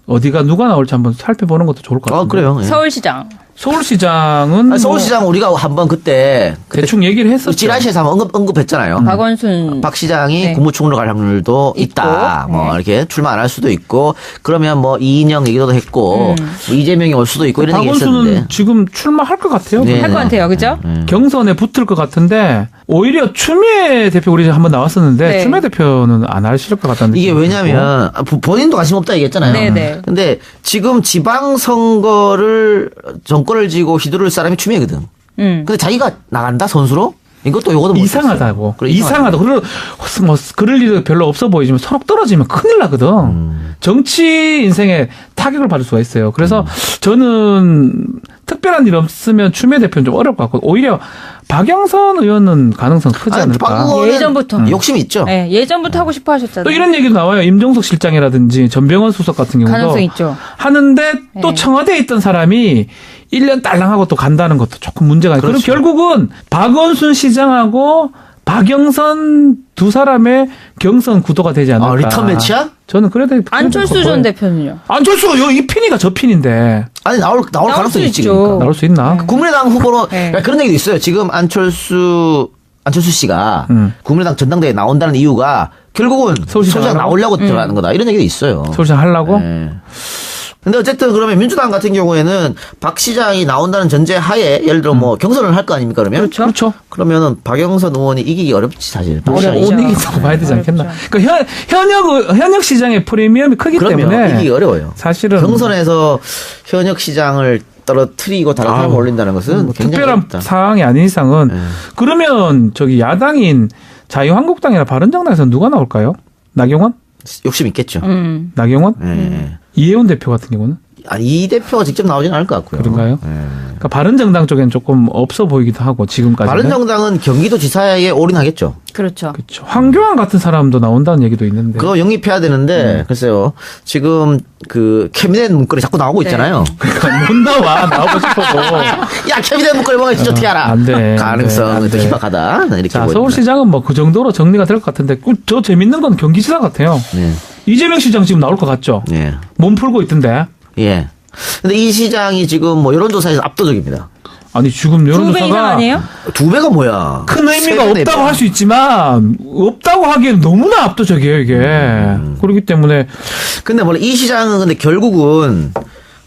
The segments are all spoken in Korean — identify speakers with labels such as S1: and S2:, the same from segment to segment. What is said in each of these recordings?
S1: 어디가 누가 나올지 한번 살펴보는 것도 좋을 것 같아요.
S2: 그래요. 예.
S1: 서울시장은
S2: 서울시장 우리가 한번 그때
S1: 대충 얘기를 했었죠.
S2: 찌라시에서 한번 언급했잖아요.
S3: 박
S2: 시장이
S3: 네.
S2: 국무총리로 갈 확률도 있다.
S3: 있고.
S2: 뭐 이렇게 출마 안 할 수도 있고 그러면 뭐 이인영 얘기도 했고 뭐 이재명이 올 수도 있고 이런 얘기
S1: 박원순은
S2: 있었는데
S1: 지금 출마할 것 같아요.
S2: 네.
S3: 할 것 같아요. 그죠?
S1: 경선에 붙을 것 같은데 오히려 추미애 대표 우리 한번 나왔었는데
S3: 네.
S1: 추미애 대표는 안 하실 것 같다는
S2: 이게
S1: 느낌이
S2: 왜냐면 본인도 관심 없다 얘기했잖아요.
S3: 네네.
S2: 근데 지금 지방선거를 정권을 쥐고 휘두를 사람이 추미애거든. 근데 자기가 나간다 선수로? 이것도 요거도 못
S1: 이상하다고.
S2: 그래,
S1: 이상하다. 그리고 뭐 그럴 일도 별로 없어 보이지만 서로 떨어지면 큰일 나거든. 정치 인생에 타격을 받을 수가 있어요. 그래서 저는 특별한 일 없으면 추미애 대표는 좀 어려울 것 같고 오히려 박영선 의원은 가능성 크지 않을까.
S3: 예전부터.
S2: 욕심이 있죠.
S3: 네, 예전부터 하고 싶어 하셨잖아요.
S1: 또 이런 얘기도 나와요. 임종석 실장이라든지 전병헌 수석 같은 경우도
S3: 가능성 있죠.
S1: 하는데 또
S3: 네.
S1: 청와대에 있던 사람이 1년 딸랑하고 또 간다는 것도 조금 문제가 있고.
S2: 그렇죠.
S1: 그럼 결국은 박원순 시장하고 박영선 두 사람의 경선 구도가 되지 않을까.
S2: 리턴 매치야?
S1: 저는 그래도
S3: 안철수 전 대표는요?
S1: 안철수가 이 핀이가 저 핀인데
S2: 아니 나올 가능성이 있지.
S3: 있죠.
S2: 그러니까.
S1: 나올 수 있나?
S2: 국민의당 후보로
S3: 네.
S2: 그러니까 그런 얘기도 있어요. 지금 안철수 씨가 국민의당 전당대회에 나온다는 이유가 결국은 서울시장 나오려고 들어가는 거다. 이런 얘기도 있어요.
S1: 서울시장 하려고?
S2: 네. 근데 어쨌든 그러면 민주당 같은 경우에는 박 시장이 나온다는 전제 하에 예를 들어 뭐 경선을 할 거 아닙니까 그러면?
S1: 그렇죠.
S2: 그러면은 박영선 의원이 이기기 어렵지 사실. 박 시장이.
S3: 어렵죠.
S1: 못 이긴다고 봐야 되지 않겠나?
S3: 어렵죠.
S1: 그러니까 현역 시장의 프리미엄이 크기
S2: 그러면
S1: 때문에
S2: 이기기 어려워요.
S1: 사실은
S2: 경선에서 현역 시장을 떨어뜨리고 다른 사람을 올린다는 것은 굉장히
S1: 특별한
S2: 어렵다.
S1: 상황이 아닌 이상은 그러면 저기 야당인 자유한국당이나 바른정당에서 누가 나올까요? 나경원?
S2: 욕심 있겠죠.
S1: 나경원?
S2: 예.
S1: 이혜원 대표 같은 경우는?
S2: 이 대표가 직접 나오지는 않을 것 같고요.
S1: 그런가요?
S2: 예.
S1: 그러니까 바른정당 쪽엔 조금 없어 보이기도 하고 지금까지는.
S2: 바른정당은 경기도 지사에 올인하겠죠.
S3: 그렇죠.
S1: 그렇죠. 황교안 같은 사람도 나온다는 얘기도 있는데.
S2: 그거 영입해야 되는데 글쎄요. 지금 그 캐비넷 문건이 자꾸 나오고 있잖아요.
S1: 그러니까 못 나와. 나오고 싶어도.
S2: 야 캐비넷 문건을 보면 진짜 어떻게 알아?
S1: 안 돼.
S2: 가능성은
S1: 안
S2: 또
S1: 돼.
S2: 희박하다. 이렇게
S1: 자,
S2: 보입니다.
S1: 서울시장은 뭐 그 정도로 정리가 될 것 같은데 저 재밌는 건 경기지사 같아요.
S2: 네.
S1: 이재명 시장 지금 나올 것 같죠?
S2: 예.
S1: 몸 풀고 있던데.
S2: 예. 근데 이 시장이 지금 뭐 여론조사에서 압도적입니다.
S1: 아니 지금
S3: 두 배 이상
S1: 여론조사가
S3: 아니에요?
S2: 2배가 뭐야?
S1: 큰 의미가
S2: 세 배, 네
S1: 없다고
S2: 배.
S1: 할 수 있지만 없다고 하기엔 너무나 압도적이에요 이게. 그렇기 때문에
S2: 근데 원래 이 시장은 근데 결국은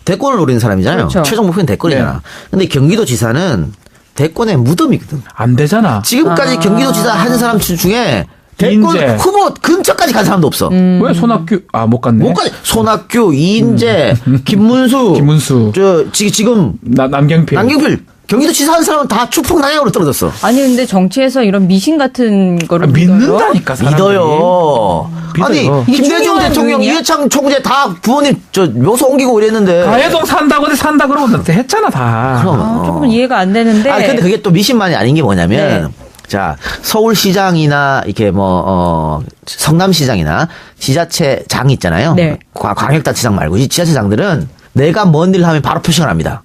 S2: 대권을 노리는 사람이잖아요.
S3: 그렇죠.
S2: 최종 목표는 대권이잖아.
S1: 네.
S2: 근데 경기도지사는 대권의 무덤이거든.
S1: 안 되잖아.
S2: 지금까지 경기도지사 한 사람 중에 대권
S1: 이인재.
S2: 후보 근처까지 간 사람도 없어.
S1: 왜 손학규 못 갔네.
S2: 못 가지. 손학규, 이인재, 김문수,
S1: 김문수.
S2: 지금
S1: 남경필.
S2: 남경필 경기도지사 한 사람은 다 추풍 난양으로 떨어졌어.
S3: 아니 근데 정치에서 이런 미신 같은 거를
S1: 믿는다니까 사람들이.
S2: 믿어요. 아니
S1: 믿어요.
S2: 김대중
S3: 중요한
S2: 대통령,
S3: 부분이야?
S2: 이해창 총재 다 부모님 묘소 옮기고 이랬는데.
S1: 가해동 산다고 어디 산다 그러고 나 했잖아 다.
S2: 그럼.
S3: 조금 이해가 안 되는데.
S2: 아니 근데 그게 또 미신만이 아닌 게 뭐냐면
S3: 네.
S2: 자 서울시장이나 이렇게 뭐 성남시장이나 지자체장 있잖아요.
S3: 네.
S2: 광역단체장 말고 이 지자체장들은 내가 뭔 일을 하면 바로 표시가 납니다.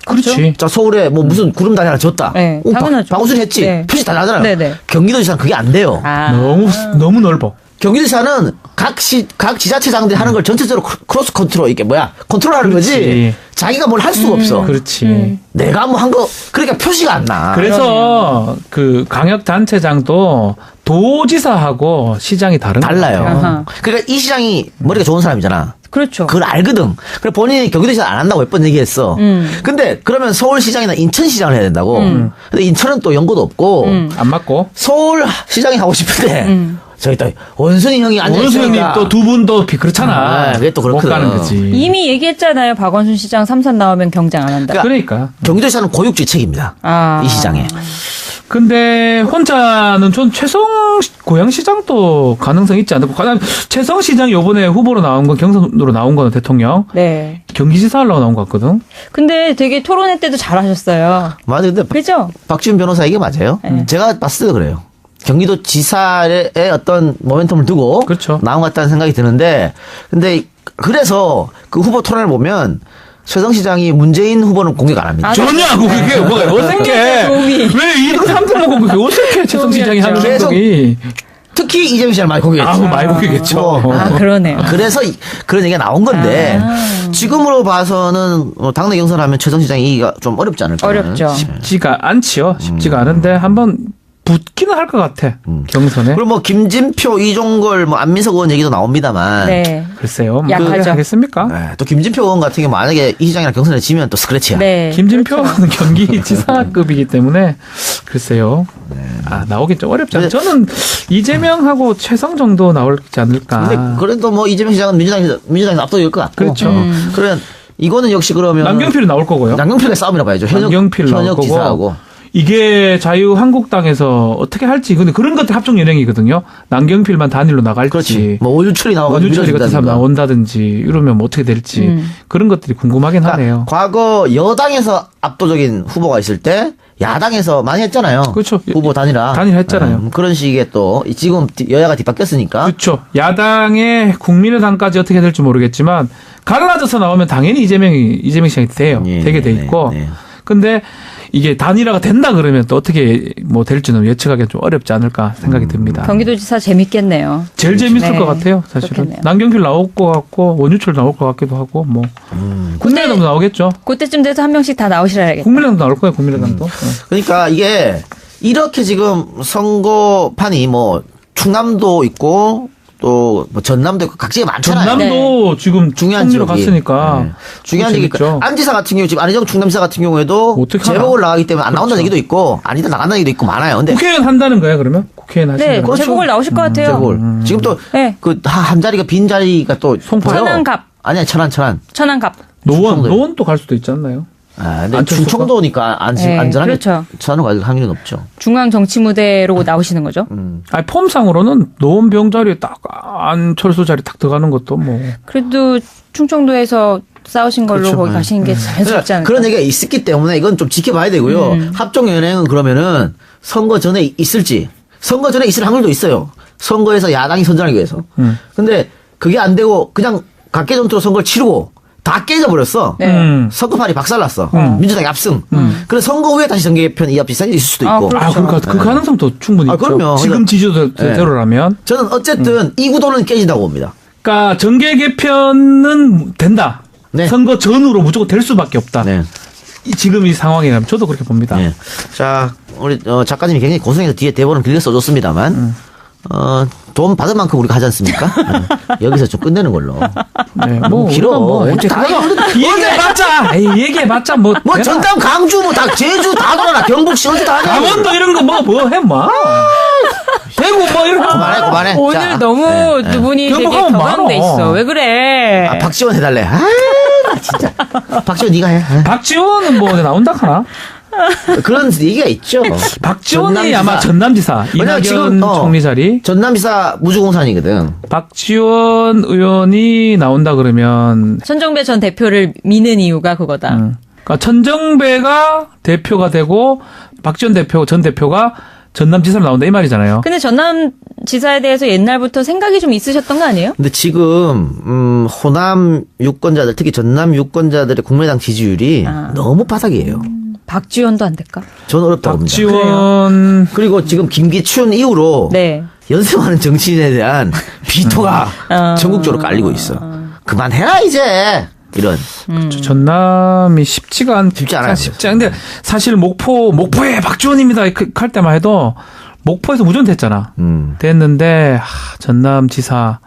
S1: 그렇지.
S2: 자 서울에 뭐 무슨 구름다리 하나 줬다.
S3: 네, 당연하죠.
S2: 박우순 했지.
S3: 네.
S2: 표시 다 나잖아요.
S3: 네네.
S2: 경기도지사는 그게 안 돼요.
S3: 아.
S1: 너무 넓어.
S2: 경기도지사는 각 지자체장들이 하는 걸 전체적으로 크로스 컨트롤 이게 뭐야 컨트롤하는 거지.
S1: 그렇지.
S2: 자기가 뭘 할 수가 없어.
S1: 그렇지.
S2: 내가 뭐 한 거 그러니까 표시가 안 나.
S1: 그래서 그 광역 단체장도 도지사하고 시장이 다른
S2: 달라요.
S1: 것 같아요.
S3: 아하.
S2: 그러니까 이 시장이 머리가 좋은 사람이잖아.
S3: 그렇죠.
S2: 그걸 알거든. 그래 본인이 경기도지사 안 한다고 몇 번 얘기했어. 근데 그러면 서울시장이나 인천시장을 해야 된다고. 근데 인천은 또 연고도 없고
S1: 안 맞고.
S2: 서울시장이 하고 싶은데 저기 또 원순이 형이 앉아
S1: 원수 형님
S2: 있으니까
S1: 또 두 분 또 그렇잖아.
S2: 아, 그게 또
S1: 못
S2: 그렇거든.
S1: 가는 거지.
S3: 이미 얘기했잖아요. 박원순 시장 3선 나오면 경쟁 안 한다.
S1: 그러니까.
S2: 경기도지사는 고육지책입니다.
S3: 아.
S2: 이 시장에.
S1: 근데 혼자는 전 최성 고양시장도 가능성 있지 않을까. 최성 시장이 요번에 후보로 나온 건 경선으로 나온 거는 대통령.
S3: 네.
S1: 경기지사 하려고 나온 것 같거든.
S3: 근데 되게 토론회 때도 잘하셨어요.
S2: 맞아. 근데
S3: 그죠?
S2: 박지훈 변호사 이게 맞아요.
S3: 네.
S2: 제가 봤을 때 그래요. 경기도지사의 어떤 모멘텀을 두고
S1: 그렇죠.
S2: 나온 것 같다는 생각이 드는데 근데 그래서 그 후보 토론을 보면 최성 시장이 문재인 후보는 공격 안 합니다.
S3: 아,
S1: 전혀하고 그게 뭐가 어색해.
S3: 도움이.
S1: 왜 2등 3등 먹고 그게 어색해. 최성 시장이 하는
S2: 계속
S1: 행동이.
S2: 특히 이재명 씨를 많이 공격했죠.
S1: 아우, 많이 공격했죠.
S3: 아, 그러네요.
S2: 그래서 그런 얘기가 나온 건데 지금으로 봐서는 당내 경선하면 최성 시장이 이기가 좀 어렵지 않을까?
S3: 어렵죠.
S1: 쉽지가 않지요. 쉽지가 않은데 한번 붙기는 할 것 같아. 경선에.
S2: 그리고 뭐 김진표, 이종걸, 뭐 안민석 의원 얘기도 나옵니다만.
S3: 네.
S1: 글쎄요. 뭐
S3: 약하죠.
S1: 하겠습니까?
S2: 네, 또 김진표 의원 같은 경우 만약에 이 시장이랑 경선에 지면 또 스크래치야.
S3: 네.
S1: 김진표는 경기지사급이기 때문에 글쎄요. 아, 나오긴 좀 어렵지 않아요. 저는 이재명하고 최성 정도 나올지 않을까.
S2: 근데 그래도 뭐 이재명 시장은 민주당에서 압도적일 것 같고.
S1: 그렇죠.
S2: 그러면 이거는 역시 그러면
S1: 남경필은 나올 거고요.
S2: 남경필의 싸움이라 봐야죠.
S1: 남경필 나올
S2: 현역
S1: 거고.
S2: 지사하고.
S1: 이게 자유한국당에서 어떻게 할지. 근데 그런 것들 합종 연행이거든요. 남경필만 단일로 나갈지.
S2: 그렇지. 뭐 오유철이 나와가지고
S1: 원유철이 같은 사람
S2: 밀어준다든가.
S1: 나온다든지 이러면 뭐 어떻게 될지 그런 것들이 궁금하긴 하네요.
S2: 과거 여당에서 압도적인 후보가 있을 때 야당에서 많이 했잖아요.
S1: 그렇죠.
S2: 후보 단일화.
S1: 단일화했잖아요.
S2: 그런 식의 또 지금 여야가 뒤바뀌었으니까.
S1: 그렇죠. 야당의 국민의당까지 어떻게 될지 모르겠지만 갈라져서 나오면 당연히 이재명 시장이 돼요.
S2: 예,
S1: 되게 돼
S2: 네,
S1: 있고.
S2: 네.
S1: 근데 이게 단일화가 된다 그러면 또 어떻게 뭐 될지는 예측하기 좀 어렵지 않을까 생각이 듭니다.
S3: 경기도지사 재밌겠네요.
S1: 제일 재밌을
S3: 네.
S1: 것 같아요. 사실은
S3: 그렇겠네요.
S1: 남경필 나올 것 같고 원유철 나올 것 같기도 하고 뭐 국민의당도 나오겠죠.
S3: 그때쯤 돼서 한 명씩 다 나오시라야겠다.
S1: 국민의당도 나올 거예요. 국민의당도.
S2: 그러니까 이게 이렇게 지금 선거판이 뭐 충남도 있고 또 뭐 전남도 있고 각지에 많잖아요.
S1: 전남도 지금
S2: 중요한
S1: 총리로
S2: 지역이.
S1: 갔으니까
S2: 네. 중요한
S1: 그거
S2: 얘기가
S1: 재밌죠.
S2: 안지사 같은 경우 지금 안희정 충남지사 같은 경우에도
S1: 어떻게
S2: 재보궐
S1: 하나?
S2: 나가기 때문에 안 나온다는
S1: 그렇죠.
S2: 얘기도 있고 아니다 나간다는 얘기도 있고 많아요. 근데
S1: 국회의원 한다는 거예요. 그러면 국회의원 하시는
S3: 네,
S1: 거예요?
S3: 재보궐 나오실 것 같아요.
S2: 재보궐 지금 또
S3: 네.
S2: 그 한 자리가 빈 자리가 또
S1: 송파요?
S3: 천안갑.
S2: 아니야 천안
S3: 천안갑.
S2: 충청도요.
S1: 노원도 갈 수도 있지 않나요?
S2: 아, 근데
S1: 안철수가?
S2: 충청도니까
S3: 네,
S2: 안전하게
S3: 그렇죠.
S2: 천안으로 갈 확률이 높죠.
S3: 중앙 정치 무대로 나오시는 거죠.
S1: 아니 폼상으로는 노원병 자리에 딱 안철수 자리 딱 들어가는 것도 뭐
S3: 그래도 충청도에서 싸우신 걸로
S2: 그렇죠.
S3: 거기
S2: 네.
S3: 가시는 게 자연스럽지 않을까.
S2: 그런 얘기가 있었기 때문에 이건 좀 지켜봐야 되고요. 합종연행은 그러면은 선거 전에 있을지 선거 전에 있을 확률도 있어요. 선거에서 야당이 선전하기 위해서. 근데 그게 안 되고 그냥 각계전투로 선거를 치르고 다 깨져버렸어.
S3: 네.
S2: 선거판이 박살났어. 민주당이 압승. 그래서 선거 후에 다시 정계 개편 이합 비슷한 게 있을 수도
S3: 아,
S2: 있고.
S3: 그렇죠.
S1: 그 가능성도 충분히
S2: 아,
S1: 있죠.
S2: 그럼요.
S1: 지금 지지도대로라면.
S2: 저는 어쨌든 이 구도는 깨진다고 봅니다.
S1: 그러니까 정계 개편은 된다.
S2: 네.
S1: 선거 전후로 무조건 될 수밖에 없다.
S2: 네.
S1: 지금 이 상황이라면 저도 그렇게 봅니다.
S2: 네. 자, 우리 작가님이 굉장히 고생해서 뒤에 대본을 길게 써줬습니다만, 돈 받은 만큼 우리가 하지 않습니까? 여기서 좀 끝내는 걸로.
S1: 네, 뭐
S2: 길어.
S1: 우리가 뭐
S2: 언제 다
S1: 얘기해봤자 얘기해봤자 뭐
S2: 뭐
S1: 되나?
S2: 전남, 강주, 뭐 다 제주 다 돌아라. 경북시 언제 다 하냐.
S1: 강원도 이런 거 뭐 해 뭐. 대구 뭐 이런 거.
S2: 그만해.
S3: 오늘
S2: 자,
S3: 너무
S2: 네,
S3: 두 분이 되게
S1: 경북하면
S3: 격앙돼
S1: 많어.
S3: 있어. 왜 그래?
S2: 아, 박지원 해달래. 아, 진짜. 박지원 네가 해. 아,
S1: 박지원은 뭐 나온다 하나?
S2: 그런 얘기가 있죠.
S1: 박지원이
S2: 전남지사.
S1: 아마 전남지사
S2: 왜냐면
S1: 이낙연
S2: 지금,
S1: 총리 자리.
S2: 전남지사 무주공산이거든.
S1: 박지원 의원이 나온다 그러면
S3: 천정배 전 대표를 미는 이유가 그거다.
S1: 그러니까 천정배가 대표가 되고 박지원 전 대표가 전남지사로 나온다 이 말이잖아요.
S3: 근데 전남 지사에 대해서 옛날부터 생각이 좀 있으셨던 거 아니에요?
S2: 근데 지금 호남 유권자들 특히 전남 유권자들의 국민의당 지지율이 너무 바닥이에요.
S3: 박지원도 안 될까?
S2: 저는 어렵다고 봅니다.
S1: 박지원
S2: 그리고 지금 김기춘 이후로
S3: 네.
S2: 연습하는 정치인에 대한 비토가 전국적으로 깔리고 있어. 그만해라 이제 이런.
S1: 전남이 쉽지가
S2: 쉽지 않아요.
S1: 근데 사실 목포에 박지원입니다. 할 때만 해도 목포에서 무전됐잖아. 됐는데 전남지사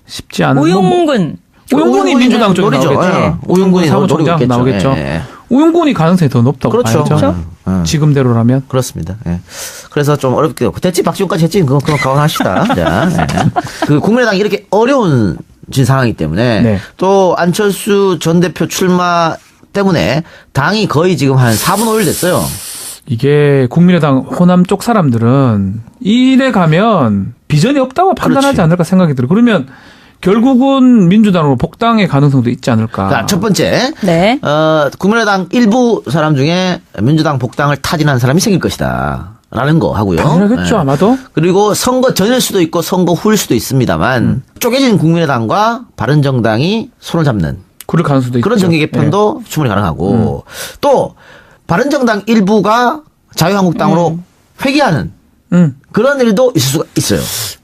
S1: 쉽지 않은.
S3: 우용근.
S1: 우용군이 민주당 쪽에
S2: 노리죠.
S1: 나오겠죠.
S2: 예. 우용군이
S1: 사무총장
S2: 노리고 있겠죠.
S1: 나오겠죠.
S2: 예.
S1: 우용군이 가능성이 더 높다고
S2: 그렇죠.
S1: 봐야죠. 지금대로라면.
S2: 그렇습니다. 예. 그래서 좀 어렵게 됐지 박지원까지 했지 그건 각오하시다. 자, 예. 그 국민의당이 이렇게 어려운 상황이기 때문에
S1: 네.
S2: 또 안철수 전 대표 출마 때문에 당이 거의 지금 한 4분 5일 됐어요.
S1: 이게 국민의당 호남 쪽 사람들은 이래 가면 비전이 없다고 판단하지
S2: 그렇지.
S1: 않을까 생각이 들어요. 그러면 결국은 민주당으로 복당의 가능성도 있지 않을까.
S2: 자, 첫 번째.
S3: 네.
S2: 국민의당 일부 사람 중에 민주당 복당을 타진한 사람이 생길 것이다. 라는 거 하고요.
S1: 당연하겠죠,
S2: 예.
S1: 아마도.
S2: 그리고 선거 전일 수도 있고 선거 후일 수도 있습니다만 쪼개진 국민의당과 바른정당이 손을 잡는
S1: 그럴 가능성도
S2: 그런
S1: 있죠.
S2: 정계 개편도 충분히 가능하고 또 바른정당 일부가 자유한국당으로 회귀하는 그런 일도 있을 수가 있어요.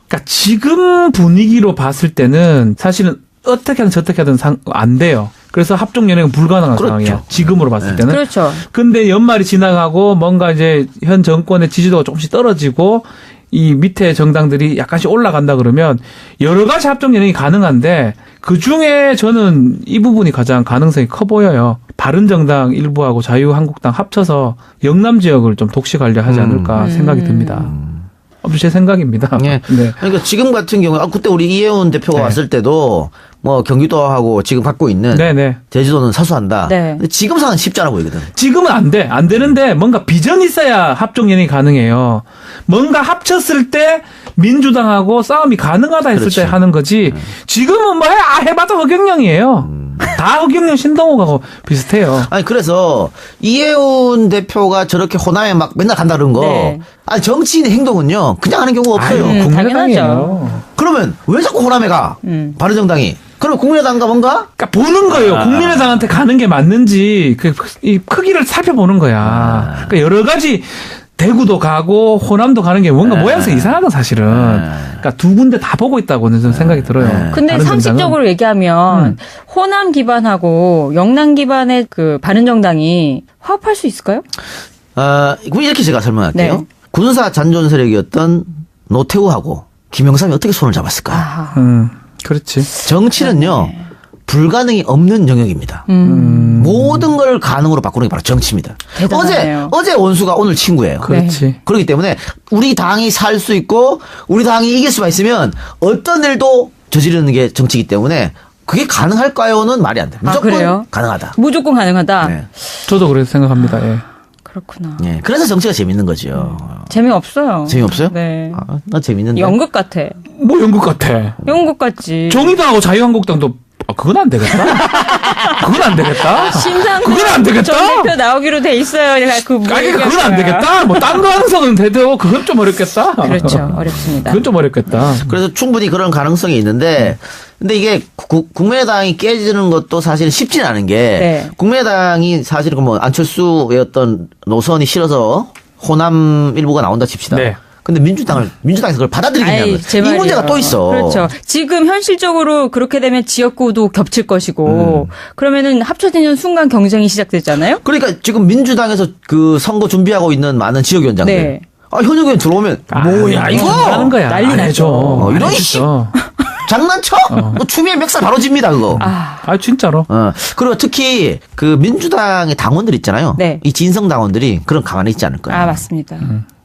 S1: 그러니까 지금 분위기로 봤을 때는 사실은 어떻게 하든 저떻게 하든 안 돼요. 그래서 합종연행은 불가능한
S2: 그렇죠.
S1: 상황이에요. 지금으로 봤을 때는.
S3: 그렇죠.
S1: 근데 연말이 지나가고 뭔가 이제 현 정권의 지지도가 조금씩 떨어지고 이 밑에 정당들이 약간씩 올라간다 그러면 여러 가지 합종연행이 가능한데 그중에 저는 이 부분이 가장 가능성이 커 보여요. 바른정당 일부하고 자유한국당 합쳐서 영남 지역을 좀 독식하려 하지 않을까 생각이 듭니다. 제 생각입니다.
S2: 네.
S1: 네.
S2: 그러니까 지금 같은 경우에 그때 우리 이혜원 대표가
S1: 네.
S2: 왔을 때도 뭐 경기도하고 지금 갖고 있는
S1: 네네.
S2: 제주도는 사수한다.
S3: 네.
S2: 근데 지금 상황은 쉽지 않아 보이거든.
S1: 지금은 안 돼. 안 되는데 뭔가 비전이 있어야 합종연행이 가능해요. 뭔가 합쳤을 때 민주당하고 싸움이 가능하다 했을
S2: 그렇지.
S1: 때 하는 거지. 지금은 뭐 해봐도 허경영이에요. 다 허경영 신동호하고 비슷해요.
S2: 아니 그래서 이혜원 대표가 저렇게 호남에 막 맨날 간다 그런 거.
S3: 네.
S2: 아니 정치인의 행동은요. 그냥 하는 경우가 없어요.
S1: 국민의당이에요.
S2: 그러면 왜 자꾸 호남에 가? 바른정당이. 그러면 국민의당과 뭔가?
S1: 그러니까 보는 거예요. 국민의당한테 가는 게 맞는지 이 크기를 살펴보는 거야. 그러니까 여러 가지 대구도 가고 호남도 가는 게 뭔가 모양새가 이상하다 사실은. 그러니까 두 군데 다 보고 있다고는 저는 생각이 들어요.
S3: 근데
S1: 바른정당은.
S3: 상식적으로 얘기하면 호남 기반하고 영남 기반의 그 바른정당이 화합할 수 있을까요?
S2: 그럼 이렇게 제가 설명할게요.
S3: 네.
S2: 군사 잔존 세력이었던 노태우하고 김영삼이 어떻게 손을 잡았을까?
S3: 아하.
S1: 그렇지.
S2: 정치는요. 불가능이 없는 영역입니다. 모든 걸 가능으로 바꾸는 게 바로 정치입니다.
S3: 대단하네요.
S2: 어제 원수가 오늘 친구예요.
S1: 그렇지.
S2: 그렇기 때문에 우리 당이 살 수 있고 우리 당이 이길 수만 있으면 어떤 일도 저지르는 게 정치이기 때문에 그게 가능할까요는 말이 안 돼. 무조건
S3: 그래요?
S2: 가능하다.
S3: 무조건 가능하다.
S2: 네.
S1: 저도 그렇게 생각합니다. 예.
S3: 그렇구나.
S2: 예. 그래서 정치가 재밌는 거죠.
S3: 재미없어요.
S2: 재미없어요?
S3: 네.
S2: 나 재밌는데.
S3: 연극 같아.
S1: 뭐 연극 같아.
S3: 연극 같지.
S1: 정의당하고 자유한국당도 그건 안 되겠다. 그건 안 되겠다.
S3: 심상정
S1: 그건 안 되겠다.
S3: 전 대표 나오기로 돼 있어요.
S1: 그건 안 되겠다. 뭐 딴 가능성은 돼도 그건 좀 어렵겠다.
S3: 그렇죠. 어렵습니다.
S1: 그건 좀 어렵겠다.
S2: 그래서 충분히 그런 가능성이 있는데 근데 이게 국민의당이 깨지는 것도 사실 쉽진 않은 게
S3: 네.
S2: 국민의당이 사실 뭐 안철수의 어떤 노선이 싫어서 호남 일부가 나온다 칩시다.
S1: 네.
S2: 근데 민주당에서 그걸 받아들이겠냐는 거예요.
S3: 제
S2: 이
S3: 말이에요.
S2: 문제가 또 있어.
S3: 그렇죠. 지금 현실적으로 그렇게 되면 지역구도 겹칠 것이고 그러면은 합쳐지는 순간 경쟁이 시작되잖아요.
S2: 그러니까 지금 민주당에서 그 선거 준비하고 있는 많은 지역위원장들.
S3: 네.
S2: 현역 의원 들어오면 뭐야 이거
S1: 하는 거야.
S3: 난리
S1: 안 해줘.
S3: 나죠.
S1: 안
S2: 이런
S1: 해주죠.
S2: 장난쳐? 뭐 추미애 멱살 바로 집니다 그거.
S1: 진짜로.
S2: 그리고 특히 그 민주당의 당원들 있잖아요.
S3: 네.
S2: 이 진성 당원들이 그런 가만히 있지 않을 거예요.
S3: 맞습니다.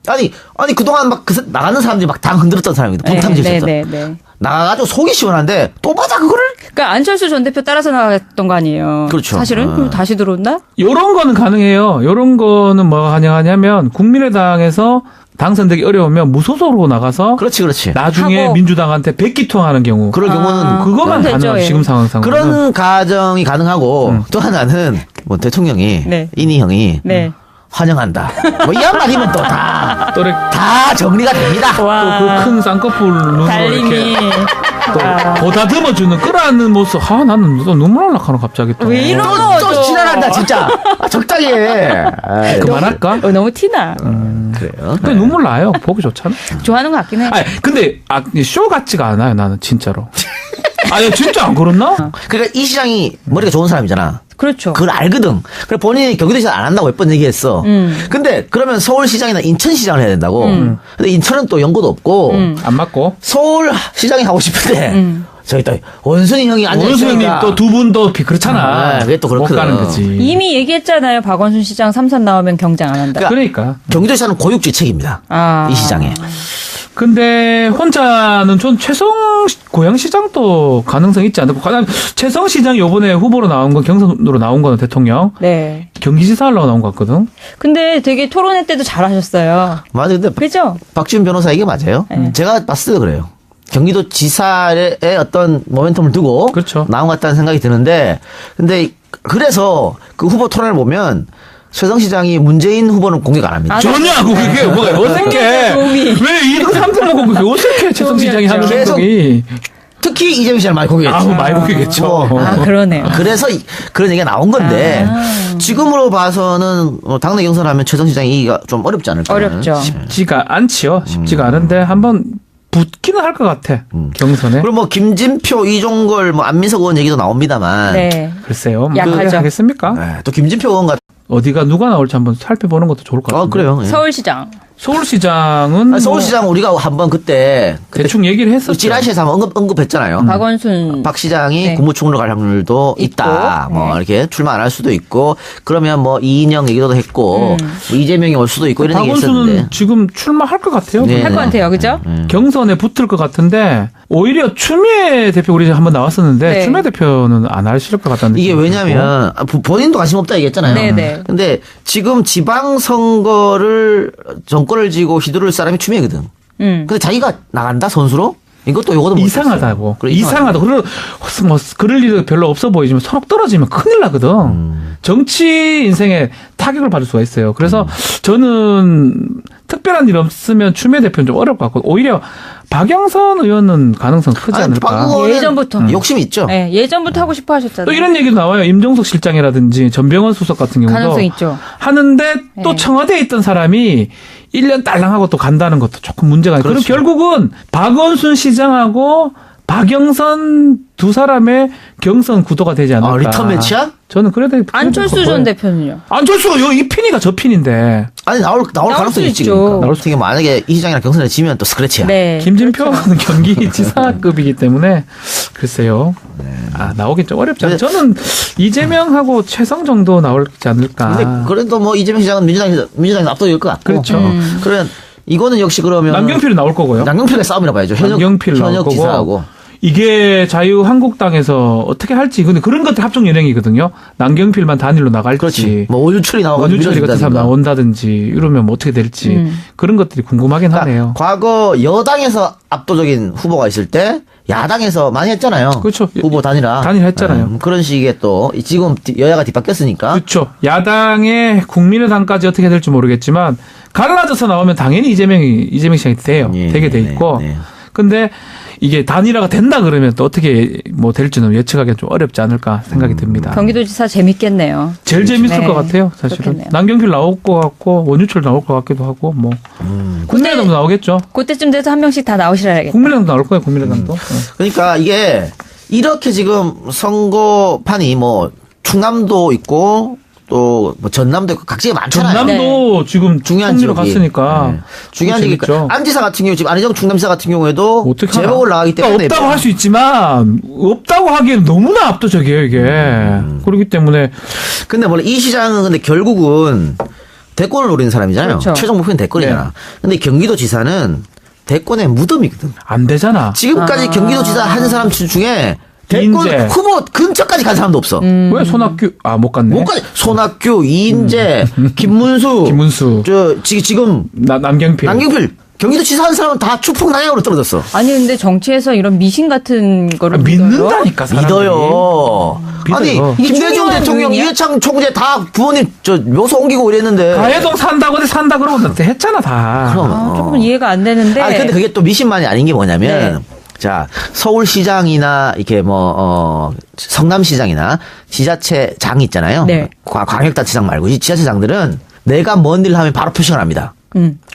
S2: 아니 그동안 막 나가는 사람들이 막 당 흔들었던 사람입니다. 부탕질 했었죠.
S3: 네.
S2: 나가가지고 속이 시원한데 또 받아 그거를?
S3: 그러니까 안철수 전 대표 따라서 나갔던 거 아니에요.
S2: 그렇죠.
S3: 사실은 그럼 다시 들어온다?
S1: 요런 거는 가능해요. 요런 거는 뭐가 가능하냐면 국민의당에서 당선되기 어려우면 무소속으로 나가서
S2: 그렇지.
S1: 나중에
S3: 하고.
S1: 민주당한테 백기통하는 경우
S2: 그럴 경우는
S1: 그거만
S3: 그럼 되죠,
S1: 가능해요.
S3: 예.
S1: 지금 상황상.
S2: 그런 가정이 가능하고 또 하나는 뭐 대통령이
S3: 네.
S2: 이니 형이
S3: 네.
S2: 환영한다. 뭐 이 양반이면 또 다
S1: 또
S2: 정리가 됩니다.
S3: 와.
S1: 그 큰 쌍꺼풀 눈으로
S3: 달림이.
S1: 이렇게 또 보다듬어주는 끌어안는 모습. 나는 또 눈물 날라가노 갑자기 또.
S3: 왜 이런
S2: 또 지랄한다 진짜. 적당히 해. 아이,
S1: 그만할까?
S3: 너무 티나.
S2: 그래요.
S1: 근데 눈물 나요. 보기 좋잖아.
S3: 좋아하는 것 같긴 해.
S1: 아니, 근데 쇼 같지가 않아요. 나는 진짜로. 아니 진짜 안 그렇나?
S2: 그러니까 이 시장이 머리가 좋은 사람이잖아.
S3: 그렇죠.
S2: 그걸 알거든. 그래 본인이 경기도시장 안 한다고 몇 번 얘기했어. 근데 그러면 서울시장이나 인천시장을 해야 된다고. 근데 인천은 또 연고도 없고
S1: 안 맞고.
S2: 서울시장이 하고 싶은데 저기 또 원순이 형이 앉아
S1: 원수 형님
S2: 있으니까
S1: 또 두 분 또 그렇잖아.
S2: 그게 또
S1: 못
S2: 그렇거든.
S1: 가는 거지.
S3: 이미 얘기했잖아요. 박원순 시장 3선 나오면 경쟁 안 한다.
S1: 그러니까.
S2: 경기도시장은 고육지책입니다. 이 시장에.
S1: 근데 혼자는 전 최성 고양시장도 가능성 있지 않을까? 가장 최성 시장이 이번에 후보로 나온 건 경선으로 나온 거는 대통령.
S3: 네.
S1: 경기지사 하려고 나온 것 같거든.
S3: 근데 되게 토론회 때도 잘하셨어요.
S2: 맞아. 근데
S3: 그죠?
S2: 박지훈 변호사 이게 맞아요. 제가 봤을 때 그래요. 경기도 지사의 어떤 모멘텀을 두고
S1: 그렇죠.
S2: 나온 것 같다는 생각이 드는데 근데 그래서 그 후보 토론을 보면 최성 시장이 문재인 후보는 공격 안 합니다.
S1: 전혀 하고 그게 뭐가 어색해.
S3: 도움이.
S1: 왜 2등 3등 먹고 그게 어색해. 최성 시장이 하는
S2: 계속
S1: 행동이.
S2: 특히 이재명 씨를 많이 공격했죠.
S1: 아우, 많이 공격했죠.
S3: 그러네요.
S2: 그래서 그런 얘기가 나온 건데 지금으로 봐서는 당내 경선하면 최성 시장이 이기가 좀 어렵지 않을까?
S3: 어렵죠.
S1: 쉽지가 않지요. 쉽지가 않은데 한번 붙기는 할 것 같아. 경선에.
S2: 그리고 뭐 김진표, 이종걸, 뭐 안민석 의원 얘기도 나옵니다만.
S3: 네.
S1: 글쎄요. 뭐
S3: 약하죠.
S1: 그렇게 하겠습니까?
S2: 네, 또 김진표 의원 같은.
S1: 어디가 누가 나올지 한번 살펴보는 것도 좋을 것 같아요.
S2: 그래요. 예.
S3: 서울시장.
S1: 서울시장은
S2: 아니, 서울시장 우리가 한번 그때
S1: 대충 얘기를 했었죠.
S2: 찌라시에서 한번 언급했잖아요.
S3: 박원순.
S2: 박 시장이
S3: 네.
S2: 국무총리로 갈 확률도 있다.
S3: 있고,
S2: 뭐
S3: 네.
S2: 이렇게 출마 안 할 수도 있고 그러면 뭐 이인영 얘기도 했고 뭐 이재명이 올 수도 있고 이런 얘기
S1: 박원순은
S2: 있었는데.
S1: 지금 출마할 것 같아요.
S2: 네.
S3: 할 것 같아요. 그죠?
S1: 경선에 붙을 것 같은데 오히려 추미애 대표 우리 한번 나왔었는데
S3: 네.
S1: 추미애 대표는 안 하실 것 같다는
S2: 이게
S1: 느낌이
S2: 왜냐면 본인도 관심 없다 얘기했잖아요.
S3: 네네.
S2: 근데 지금 지방선거를 정권을 쥐고 휘두를 사람이 추미애거든. 근데 자기가 나간다 선수로? 이것도 요거도 못
S1: 이상하다고.
S2: 그래,
S1: 이상하다. 그리고 뭐 그럴 일도 별로 없어 보이지만 서로 떨어지면 큰일 나거든. 정치 인생에 타격을 받을 수가 있어요. 그래서 저는 특별한 일 없으면 추미애 대표는 좀 어려울 것 같고 오히려 박영선 의원은 가능성 크지
S2: 아니, 박
S1: 않을까.
S2: 의원은
S3: 예전부터.
S2: 욕심이 있죠.
S3: 네, 예전부터 하고 싶어 하셨잖아요.
S1: 또 이런 얘기도 나와요. 임종석 실장이라든지 전병헌 수석 같은 경우도
S3: 가능성 있죠.
S1: 하는데 또
S3: 네.
S1: 청와대에 있던 사람이 1년 딸랑하고 또 간다는 것도 조금 문제가 있고. 그럼
S2: 그렇죠.
S1: 결국은 박원순 시장하고 박영선 두 사람의 경선 구도가 되지 않을까.
S2: 리턴 매치야?
S1: 저는 그래도
S3: 안철수 전 대표는요?
S1: 안철수가 여기 이 핀이가 저 핀인데
S2: 아니 나올 가능성이
S3: 수
S2: 있지.
S3: 있죠.
S2: 그러니까. 나올 수 있게 만약에 이 시장이랑 경선에 지면 또 스크래치야.
S3: 네.
S1: 김진표는 경기지사급이기 때문에 글쎄요. 나오긴 좀 어렵지 않아요. 저는 이재명하고 최성 정도 나올지 않을까.
S2: 근데 그래도 뭐 이재명 시장은 민주당이 압도될 것 같고.
S1: 그렇죠.
S2: 그러면 이거는 역시 그러면
S1: 남경필은 나올 거고요.
S2: 남경필의 싸움이라 봐야죠.
S1: 남경필 나올
S2: 현역
S1: 거고.
S2: 지사하고.
S1: 이게 자유한국당에서 어떻게 할지 근데 그런 것들 합종 연행이거든요. 남경필만 단일로 나갈지,
S2: 그렇지. 뭐 원유철이 나오고
S1: 원유철이 같은 사람 나온다든지 이러면 뭐 어떻게 될지 그런 것들이 궁금하긴 하네요.
S2: 과거 여당에서 압도적인 후보가 있을 때 야당에서 많이 했잖아요.
S1: 그렇죠.
S2: 후보 단일화.
S1: 단일화했잖아요.
S2: 그런 식의 또 지금 여야가 뒤바뀌었으니까.
S1: 그렇죠. 야당의 국민의당까지 어떻게 될지 모르겠지만 갈라져서 나오면 당연히 이재명 시장이 돼요.
S2: 예,
S1: 되게 돼
S2: 네,
S1: 있고.
S2: 네.
S1: 근데 이게 단일화가 된다 그러면 또 어떻게 뭐 될지는 예측하기가 좀 어렵지 않을까 생각이 듭니다.
S3: 경기도지사 재밌겠네요.
S1: 제일 재밌을
S3: 네,
S1: 것 같아요, 사실은.
S3: 그렇겠네요.
S1: 남경필 나올 것 같고, 원유철 나올 것 같기도 하고, 뭐. 국민의당도 나오겠죠.
S3: 그때쯤 돼서 한 명씩 다 나오시라야겠다.
S1: 국민의당도 나올 거예요, 국민의당도.
S2: 그러니까 이게 이렇게 지금 선거판이 뭐 충남도 있고 또 뭐 전남도 있고 각지가 많잖아요.
S1: 전남도 지금
S2: 중요한
S1: 총리로
S2: 지역이.
S1: 갔으니까.
S2: 네. 중요한
S1: 그거
S2: 얘기가
S1: 재밌죠.
S2: 안지사 같은 경우 지금 안희정 충남지사 같은 경우에도
S1: 어떻게
S2: 재보궐 나가기 때문에
S1: 없다고 할 수 있지만, 없다고 하기엔 너무나 압도적이에요, 이게. 그렇기 때문에.
S2: 근데 원래 이 시장은 근데 결국은 대권을 노리는 사람이잖아요.
S3: 그렇죠.
S2: 최종 목표는 대권이잖아.
S1: 네.
S2: 근데 경기도지사는 대권의 무덤이거든.
S1: 안 되잖아.
S2: 지금까지 경기도지사 한 사람 중에 대권
S1: 이인재.
S2: 후보 근처까지 간 사람도 없어.
S1: 왜 손학규, 못 갔네.
S2: 못 가지. 손학규, 이인재, 김문수,
S1: 김문수.
S2: 지금
S1: 남경필.
S2: 남경필 경기도지사 한 사람은 다 추풍 난양으로 떨어졌어.
S3: 아니 근데 정치에서 이런 미신 같은 거를
S1: 믿는다니까, 사람들이.
S2: 믿어요. 아니
S1: 믿어요.
S2: 김대중
S3: 중요한
S2: 대통령,
S3: 부분이야?
S2: 이해창 총재 다 부모님 묘소 옮기고 이랬는데.
S1: 가해동 산다고 어디 산다 그러고 했잖아, 다.
S2: 그럼.
S3: 아, 조금 이해가 안 되는데.
S2: 아니 근데 그게 또 미신만이 아닌 게 뭐냐면
S3: 네.
S2: 자 서울시장이나 이렇게 뭐 성남시장이나 지자체장 있잖아요.
S3: 네.
S2: 광역단체장 말고 이 지자체장들은 내가 뭔 일 하면 바로 표시가 납니다.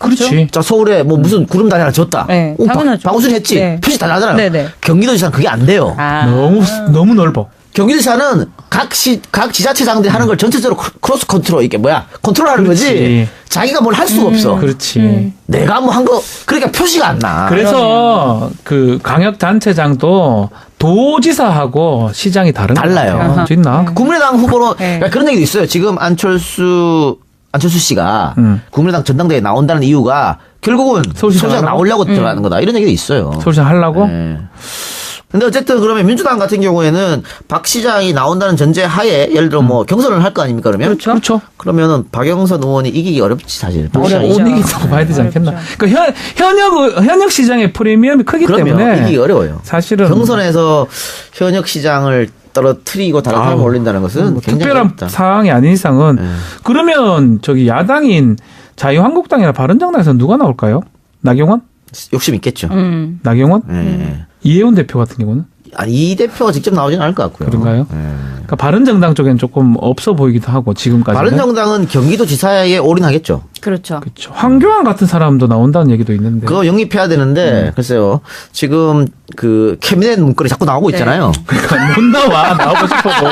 S1: 그렇지.
S2: 자 서울에 뭐 무슨 구름다리 하나 졌다.
S3: 네, 당연하죠.
S2: 박우순이 했지.
S3: 네.
S2: 표시 다 나잖아요.
S3: 네네.
S2: 경기도지사는 그게 안 돼요.
S3: 아.
S1: 너무 넓어.
S2: 경기도지사는 각 지자체장들이 하는 걸 전체적으로 크로스 컨트롤 이게 뭐야 컨트롤하는 거지.
S1: 그렇지.
S2: 자기가 뭘 할 수가 없어.
S1: 그렇지.
S2: 내가 뭐 한 거 그러니까 표시가 안 나.
S1: 그래서 그 강역단체장도 도지사하고 시장이
S2: 달라요.
S3: 아하.
S1: 있나?
S2: 국민의당 후보로
S3: 네.
S2: 그러니까 그런 얘기도 있어요. 지금 안철수 씨가 국민의당 전당대회에 나온다는 이유가 결국은
S1: 서울시장
S2: 서울시장 나오려고 들어가는 거다. 이런 얘기도 있어요.
S1: 서울시장 하려고?
S2: 네. 근데 어쨌든 그러면 민주당 같은 경우에는 박 시장이 나온다는 전제 하에 예를 들어 뭐 경선을 할 거 아닙니까 그러면?
S1: 그렇죠.
S2: 그러면은 박영선 의원이 이기기 어렵지 사실. 박 시장이.
S3: 어렵죠.
S1: 이기다고 봐야 되지 않겠나?
S3: 어렵죠.
S1: 그러니까 현역 시장의 프리미엄이 크기
S2: 그러면
S1: 때문에
S2: 이기기 어려워요.
S1: 사실은
S2: 경선에서 현역 시장을 떨어뜨리고 다른 사람을 올린다는 것은 굉장히
S1: 특별한
S2: 어렵다.
S1: 상황이 아닌 이상은 그러면 저기 야당인 자유한국당이나 바른정당에서 누가 나올까요? 나경원?
S2: 욕심 있겠죠.
S1: 나경원?
S2: 예.
S1: 이혜훈 대표 같은 경우는
S2: 아니, 이 대표가 직접 나오지는 않을 것 같고요.
S1: 그런가요?
S2: 예.
S1: 그러니까 바른정당 쪽에는 조금 없어 보이기도 하고 지금까지.
S2: 바른정당은 경기도지사에 올인하겠죠.
S3: 그렇죠.
S1: 그렇죠. 황교안 같은 사람도 나온다는 얘기도 있는데.
S2: 그거 영입해야 되는데 글쎄요. 지금 그 캐비넷 문건이 자꾸 나오고 있잖아요.
S1: 그러니까 못 나와 나오고 싶어도.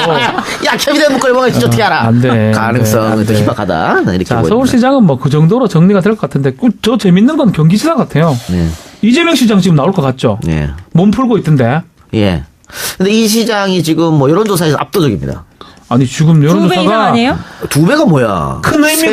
S2: 야 캐비넷 문건을 보면 진짜 어떻게 알아?
S1: 안 돼.
S2: 가능성은
S1: 안
S2: 더
S1: 돼.
S2: 희박하다. 이렇게
S1: 자,
S2: 보입니다.
S1: 서울시장은 뭐 그 정도로 정리가 될 것 같은데 저 재밌는 건 경기지사 같아요.
S2: 네.
S1: 이재명 시장 지금 나올 것 같죠?
S2: 예.
S1: 몸 풀고 있던데.
S2: 예. 근데 이 시장이 지금 뭐 여론조사에서 압도적입니다.
S1: 아니 지금
S3: 2배 이상
S1: 여론조사가
S3: 아니에요?
S2: 2배가 뭐야?
S1: 큰 의미